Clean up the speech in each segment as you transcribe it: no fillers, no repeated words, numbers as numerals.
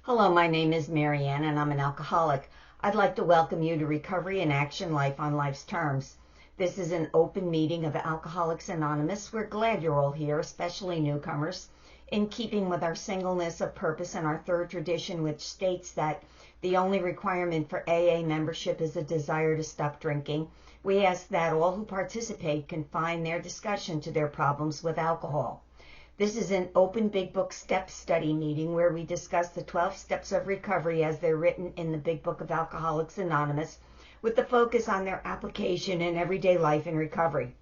Hello, my name is Marianne and I'm an alcoholic. I'd like to welcome you to Recovery in Action Life on Life's Terms. This is an open meeting of Alcoholics Anonymous. We're glad you're all here, especially newcomers, in keeping with our singleness of purpose and our third tradition, which states that the only requirement for AA membership is a desire to stop drinking. We ask that all who participate confine their discussion to their problems with alcohol. This is an open Big Book step study meeting where we discuss the 12 steps of recovery as they're written in the Big Book of Alcoholics Anonymous, with the focus on their application in everyday life and recovery.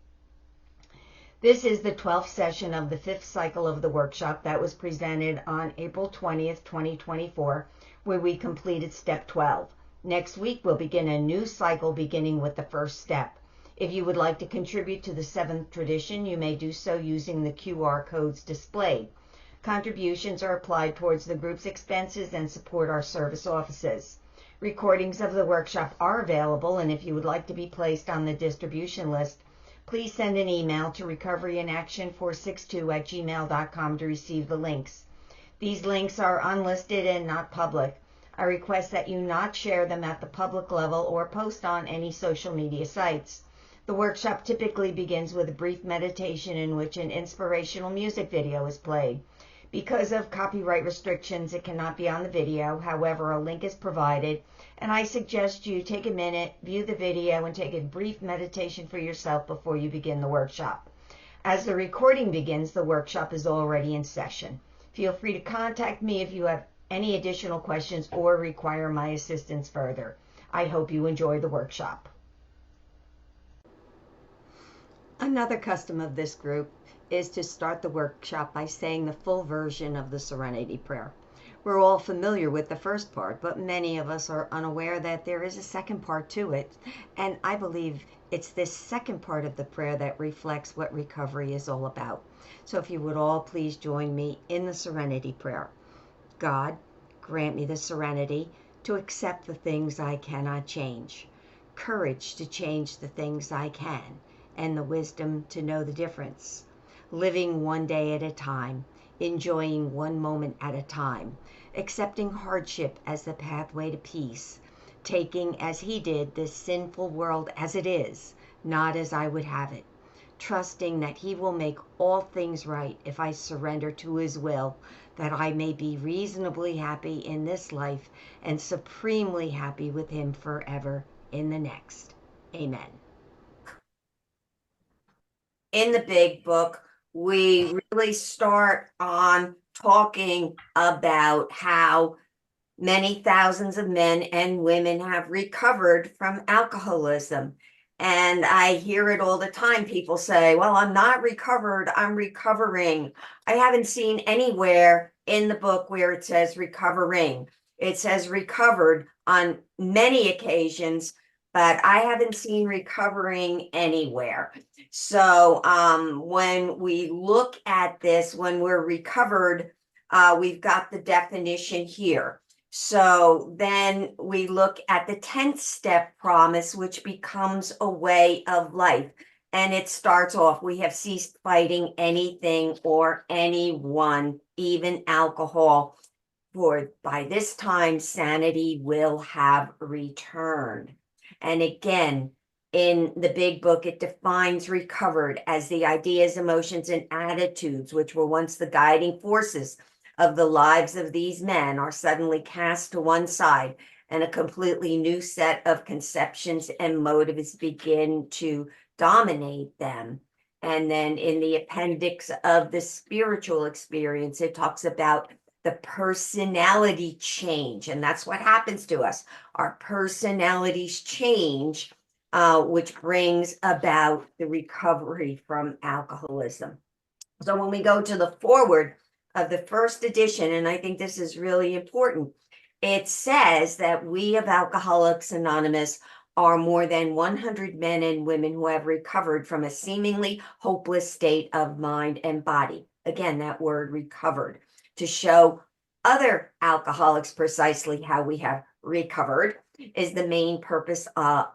This is the 12th session of the 5th cycle of the workshop that was presented on April 20th, 2024, where we completed step 12. Next week, we'll begin a new cycle beginning with the first step. If you would like to contribute to the 7th tradition, you may do so using the QR codes displayed. Contributions are applied towards the group's expenses and support our service offices. Recordings of the workshop are available, and if you would like to be placed on the distribution list, please send an email to recoveryinaction462@gmail.com to receive the links. These links are unlisted and not public. I request that you not share them at the public level or post on any social media sites. The workshop typically begins with a brief meditation in which an inspirational music video is played. Because of copyright restrictions, it cannot be on the video. However, a link is provided, and I suggest you take a minute, view the video, and take a brief meditation for yourself before you begin the workshop. As the recording begins, the workshop is already in session. Feel free to contact me if you have any additional questions or require my assistance further. I hope you enjoy the workshop. Another custom of this group is to start the workshop by saying the full version of the Serenity Prayer. We're all familiar with the first part, but many of us are unaware that there is a second part to it, and I believe it's this second part of the prayer that reflects what recovery is all about. So if you would all please join me in the Serenity Prayer. God, grant me the serenity to accept the things I cannot change, courage to change the things I can, and the wisdom to know the difference. Living one day at a time, enjoying one moment at a time, accepting hardship as the pathway to peace, taking as he did this sinful world as it is, not as I would have it, trusting that he will make all things right if I surrender to his will, that I may be reasonably happy in this life and supremely happy with him forever in the next. Amen. In the Big Book, we really start on talking about how many thousands of men and women have recovered from alcoholism. And I hear it all the time. People say, well, I'm not recovered, I'm recovering. I haven't seen anywhere in the book where it says recovering. It says recovered on many occasions, but I haven't seen recovering anywhere. So when we look at this, when we're recovered, we've got the definition here. So then we look at the 10th step promise, which becomes a way of life. And it starts off, we have ceased fighting anything or anyone, even alcohol. For by this time, sanity will have returned. And again, in the Big Book, it defines recovered as the ideas, emotions, and attitudes, which were once the guiding forces of the lives of these men, are suddenly cast to one side, and a completely new set of conceptions and motives begin to dominate them. And then in the appendix of the spiritual experience, it talks about the personality change, and that's what happens to us. Our personalities change, which brings about the recovery from alcoholism. So when we go to the foreword of the first edition, and I think this is really important, it says that we of Alcoholics Anonymous are more than 100 men and women who have recovered from a seemingly hopeless state of mind and body. Again, that word recovered, to show other alcoholics precisely how we have recovered, is the main purpose of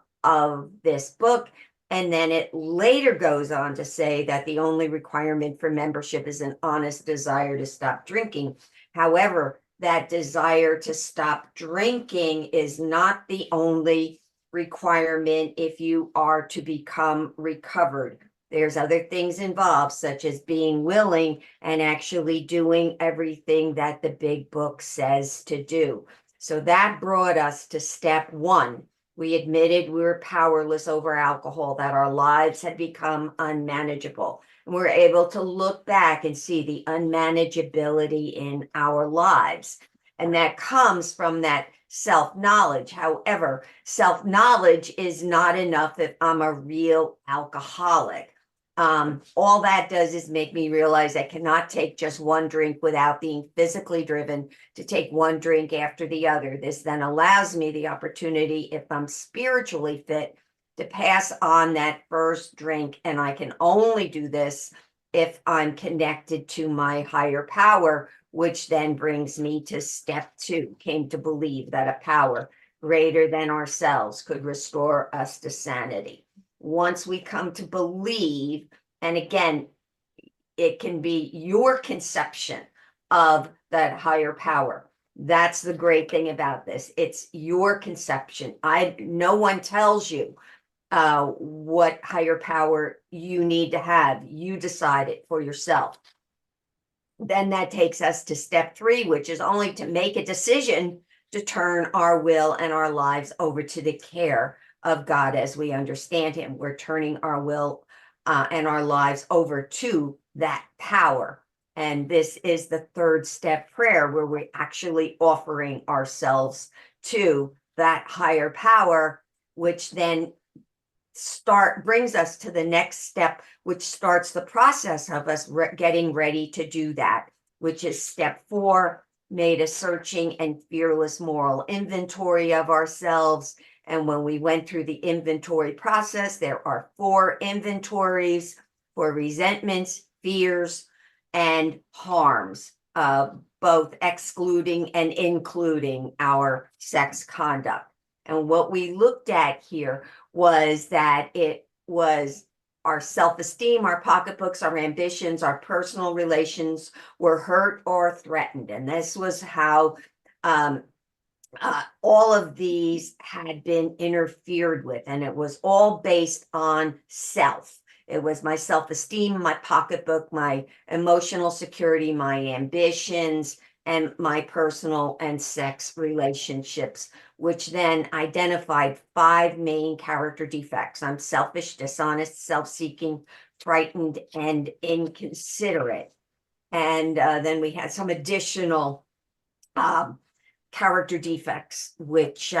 this book. And then it later goes on to say that the only requirement for membership is an honest desire to stop drinking. However, that desire to stop drinking is not the only requirement if you are to become recovered. There's other things involved, such as being willing and actually doing everything that the big book says to do. So that brought us to step one. We admitted we were powerless over alcohol, that our lives had become unmanageable. And we're able to look back and see the unmanageability in our lives. And that comes from that self-knowledge. However, self-knowledge is not enough if I'm a real alcoholic. All that does is make me realize I cannot take just one drink without being physically driven to take one drink after the other. This then allows me the opportunity, if I'm spiritually fit, to pass on that first drink. And I can only do this if I'm connected to my higher power, which then brings me to step two, came to believe that a power greater than ourselves could restore us to sanity. Once we come to believe, and again, it can be your conception of that higher power. That's the great thing about this. It's your conception. No one tells you what higher power you need to have. You decide it for yourself. Then that takes us to step three, which is only to make a decision to turn our will and our lives over to the care of God as we understand him. We're turning our will and our lives over to that power. And this is the third step prayer, where we're actually offering ourselves to that higher power, which then brings us to the next step, which starts the process of us getting ready to do that, which is step four, made a searching and fearless moral inventory of ourselves. And when we went through the inventory process, there are 4 inventories for resentments, fears, and harms, both excluding and including our sex conduct. And what we looked at here was that it was our self-esteem, our pocketbooks, our ambitions, our personal relations were hurt or threatened. And this was how all of these had been interfered with. And it was all based on self. It was my self-esteem, my pocketbook, my emotional security, my ambitions, and my personal and sex relationships, which then identified 5 main character defects. I'm selfish, dishonest, self-seeking, frightened, and inconsiderate. And then we had some additional character defects, which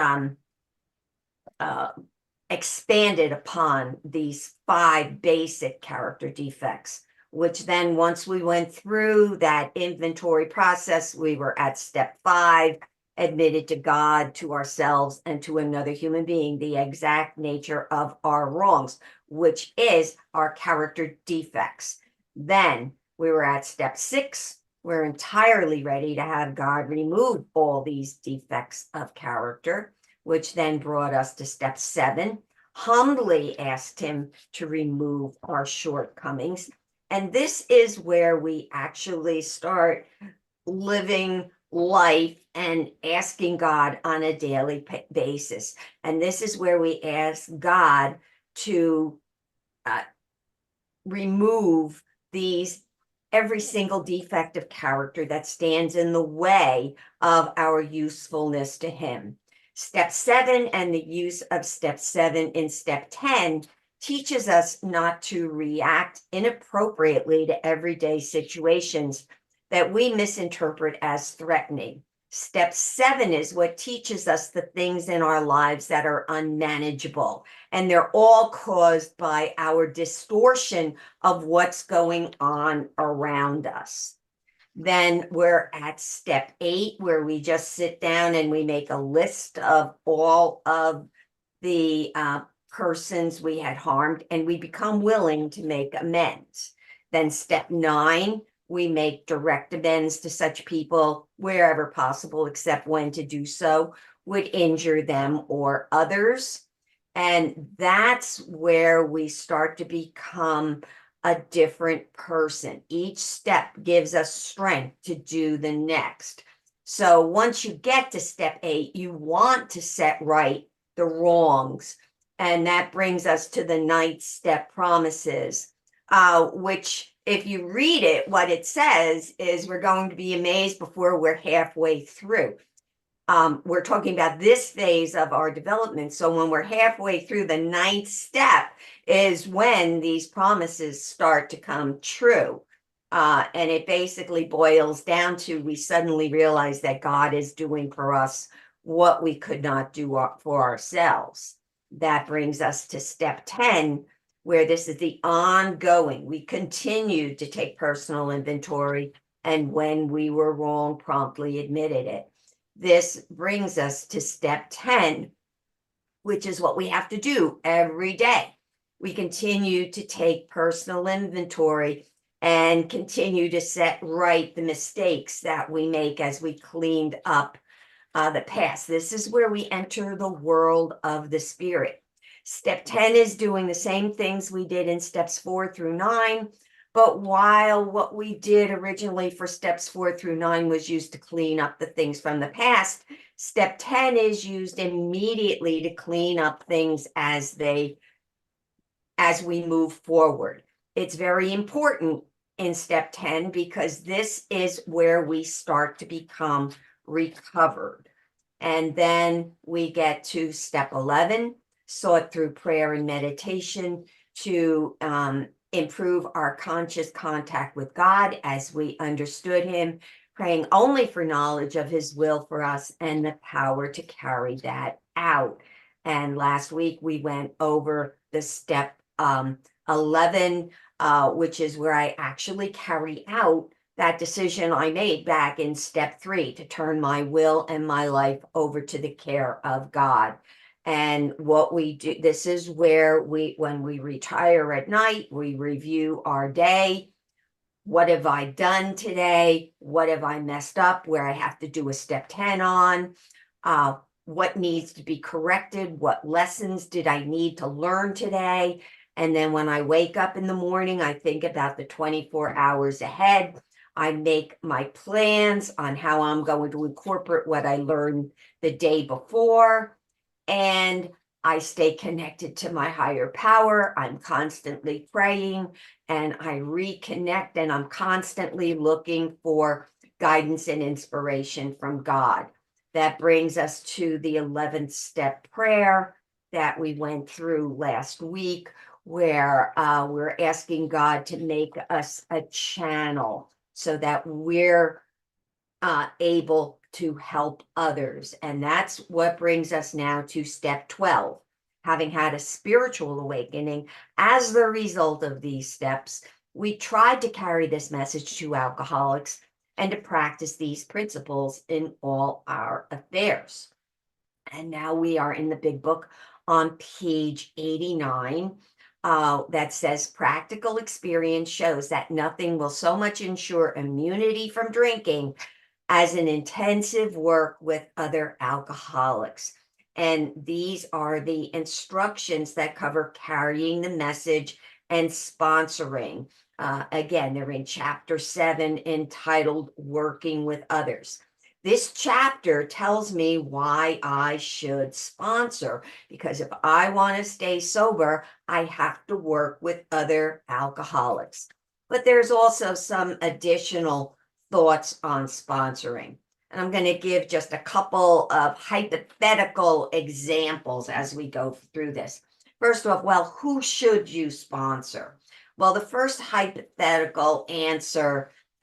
expanded upon these 5 basic character defects, which then once we went through that inventory process, we were at step 5, admitted to God, to ourselves, and to another human being the exact nature of our wrongs, which is our character defects. Then we were at step 6. We're entirely ready to have God remove all these defects of character, which then brought us to step 7, humbly asked him to remove our shortcomings. And this is where we actually start living life and asking God on a daily basis. And this is where we ask God to remove every single defect of character that stands in the way of our usefulness to him. Step 7 and the use of step 7 in step 10 teaches us not to react inappropriately to everyday situations that we misinterpret as threatening. Step 7 is what teaches us the things in our lives that are unmanageable, and they're all caused by our distortion of what's going on around us. Then we're at step 8, where we just sit down and we make a list of all of the persons we had harmed, and we become willing to make amends. Then step 9, we make direct amends to such people wherever possible, except when to do so would injure them or others. And that's where we start to become a different person. Each step gives us strength to do the next. So once you get to step 8, you want to set right the wrongs. And that brings us to the 9th step, promises, which if you read it, what it says is we're going to be amazed before we're halfway through. We're talking about this phase of our development. So when we're halfway through, the 9th step is when these promises start to come true. And it basically boils down to we suddenly realize that God is doing for us what we could not do for ourselves. That brings us to step 10, where this is the ongoing. We continue to take personal inventory, and when we were wrong, promptly admitted it. This brings us to step 10, which is what we have to do every day. We continue to take personal inventory and continue to set right the mistakes that we make as we cleaned up the past. This is where we enter the world of the spirit. Step 10 is doing the same things we did in steps 4 through 9. But while what we did originally for steps 4 through 9 was used to clean up the things from the past, step 10 is used immediately to clean up things as we move forward. It's very important in step 10 because this is where we start to become recovered. And then we get to step 11, sought through prayer and meditation to improve our conscious contact with God as we understood him, praying only for knowledge of his will for us and the power to carry that out. And last week we went over the step 11, which is where I actually carry out that decision I made back in step 3 to turn my will and my life over to the care of God. And what we do, this is where when we retire at night, we review our day. What have I done today? What have I messed up where I have to do a step 10 on? What needs to be corrected? What lessons did I need to learn today? And then when I wake up in the morning, I think about the 24 hours ahead. I make my plans on how I'm going to incorporate what I learned the day before. And I stay connected to my higher power. I'm constantly praying and I reconnect, and I'm constantly looking for guidance and inspiration from God. That brings us to the 11th step prayer that we went through last week, where we're asking God to make us a channel so that we're able to help others. And that's what brings us now to step 12. Having had a spiritual awakening as the result of these steps, we tried to carry this message to alcoholics and to practice these principles in all our affairs. And now we are in the big book on page 89. That says practical experience shows that nothing will so much ensure immunity from drinking as an intensive work with other alcoholics. And these are the instructions that cover carrying the message and sponsoring. Again, they're in chapter 7 entitled Working with Others. This chapter tells me why I should sponsor, because if I want to stay sober, I have to work with other alcoholics. But there's also some additional thoughts on sponsoring. And I'm going to give just a couple of hypothetical examples as we go through this. First off, well, who should you sponsor? Well, the first hypothetical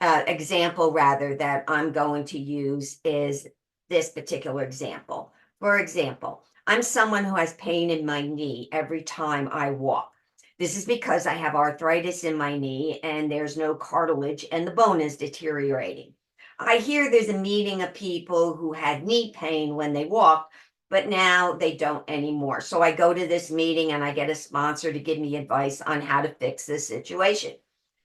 example rather that I'm going to use is this particular example. For example, I'm someone who has pain in my knee every time I walk. This is because I have arthritis in my knee and there's no cartilage and the bone is deteriorating. I hear there's a meeting of people who had knee pain when they walked, but now they don't anymore. So I go to this meeting and I get a sponsor to give me advice on how to fix this situation.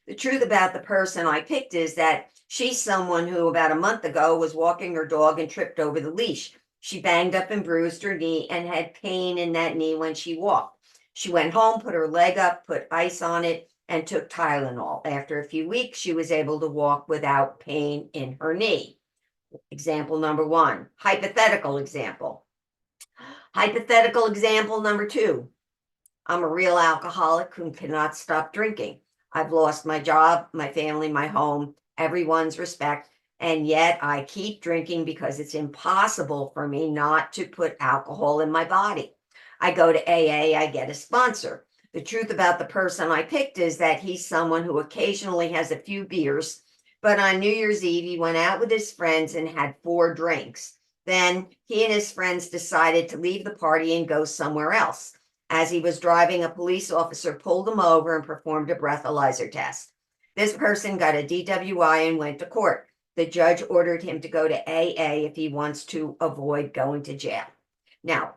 The truth about the person I picked is that she's someone who about a month ago was walking her dog and tripped over the leash. She banged up and bruised her knee and had pain in that knee when she walked. She went home, put her leg up, put ice on it, and took Tylenol. After a few weeks, she was able to walk without pain in her knee. Example number one, hypothetical example. Hypothetical example number two, I'm a real alcoholic who cannot stop drinking. I've lost my job, my family, my home, everyone's respect, and yet I keep drinking because it's impossible for me not to put alcohol in my body. I go to AA, I get a sponsor. The truth about the person I picked is that he's someone who occasionally has a few beers, but on New Year's Eve, he went out with his friends and had 4 drinks. Then he and his friends decided to leave the party and go somewhere else. As he was driving, a police officer pulled him over and performed a breathalyzer test. This person got a DWI and went to court. The judge ordered him to go to AA if he wants to avoid going to jail. Now,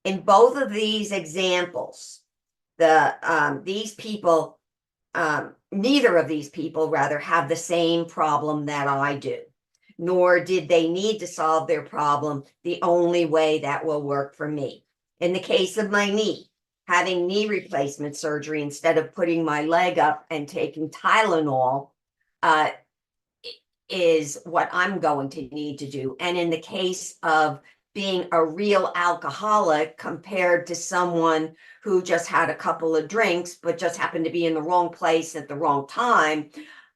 in both of these examples, these people, neither of these people rather have the same problem that I do, nor did they need to solve their problem the only way that will work for me. In the case of my knee, having knee replacement surgery instead of putting my leg up and taking Tylenol is what I'm going to need to do. And in the case of being a real alcoholic compared to someone who just had a couple of drinks, but just happened to be in the wrong place at the wrong time,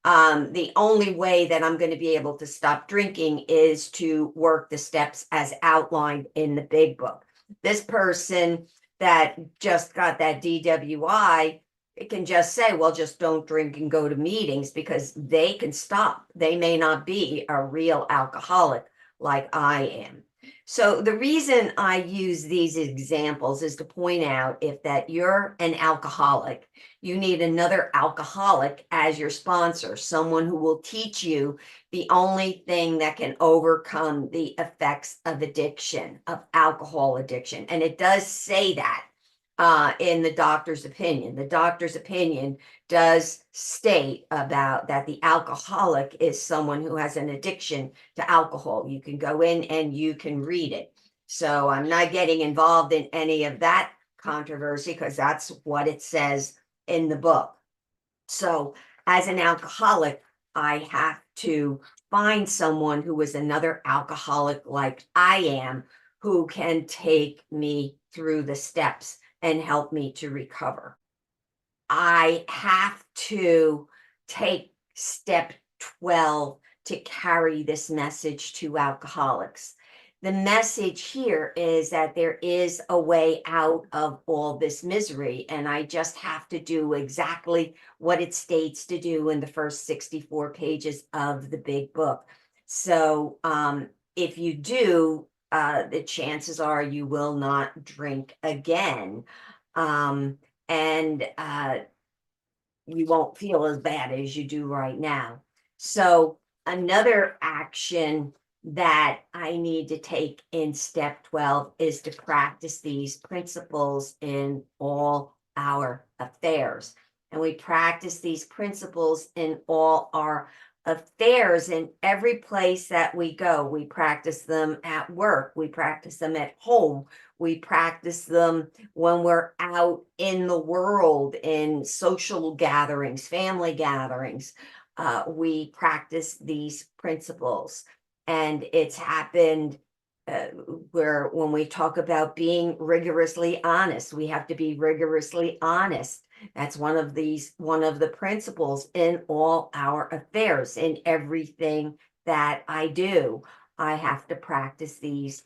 the only way that I'm going to be able to stop drinking is to work the steps as outlined in the big book. This person that just got that DWI, it can just say, well, just don't drink and go to meetings, because they can stop. They may not be a real alcoholic like I am. So the reason I use these examples is to point out, if that you're an alcoholic, you need another alcoholic as your sponsor, someone who will teach you the only thing that can overcome the effects of addiction, of alcohol addiction. And it does say that in the doctor's opinion. The doctor's opinion does state about that the alcoholic is someone who has an addiction to alcohol. You can go in and you can read it. So I'm not getting involved in any of that controversy, because that's what it says in the book. So as an alcoholic, I have to find someone who is another alcoholic like I am, who can take me through the steps and help me to recover. I have to take step 12 to carry this message to alcoholics. The message here is that there is a way out of all this misery, and I just have to do exactly what it states to do in the first 64 pages of the big book. So if you do, the chances are you will not drink again. And you won't feel as bad as you do right now. So another action that I need to take in step 12 is to practice these principles in all our affairs. And we practice these principles in all our affairs in every place that we go. We practice them at work. We practice them at home. We practice them when we're out in the world, in social gatherings, family gatherings. We practice these principles. And it's happened where when we talk about being rigorously honest, we have to be rigorously honest. That's one of the principles in all our affairs, in everything that I do. I have to practice these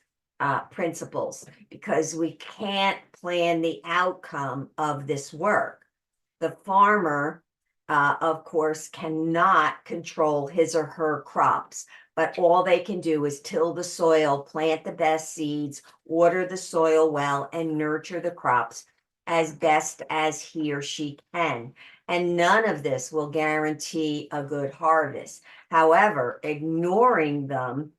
principles, because we can't plan the outcome of this work. The farmer, of course, cannot control his or her crops, but all they can do is till the soil, plant the best seeds, water the soil well, and nurture the crops as best as he or she can. And none of this will guarantee a good harvest. However, ignoring them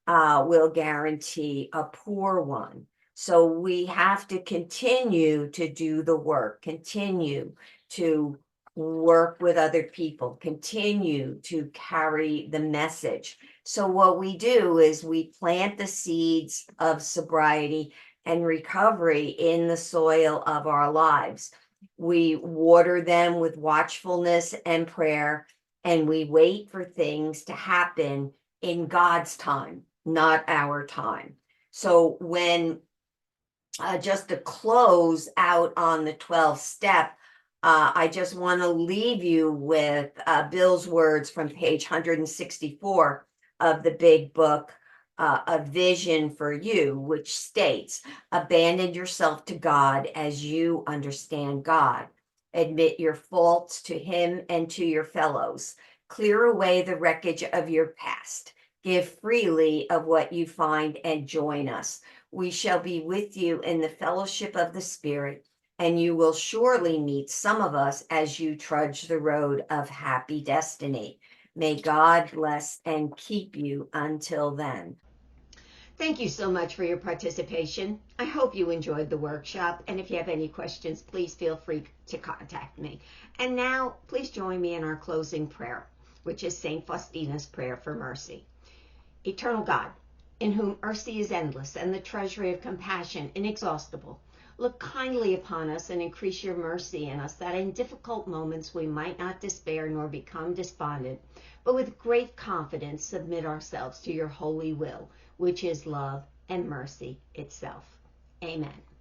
will guarantee a poor one. So we have to continue to do the work, continue to work with other people, continue to carry the message. So what we do is we plant the seeds of sobriety and recovery in the soil of our lives. We water them with watchfulness and prayer, and we wait for things to happen in God's time, not our time. So when just to close out on the 12th step, I just want to leave you with Bill's words from page 164 of the big book, A Vision for You, which states, abandon yourself to God as you understand God. Admit your faults to Him and to your fellows. Clear away the wreckage of your past. Give freely of what you find and join us. We shall be with you in the fellowship of the Spirit, and you will surely meet some of us as you trudge the road of happy destiny. May God bless and keep you until then. Thank you so much for your participation. I hope you enjoyed the workshop, and if you have any questions, please feel free to contact me. And now, please join me in our closing prayer, which is St. Faustina's prayer for mercy. Eternal God, in whom mercy is endless and the treasury of compassion inexhaustible, look kindly upon us and increase your mercy in us, that in difficult moments we might not despair nor become despondent, but with great confidence submit ourselves to your holy will, which is love and mercy itself. Amen.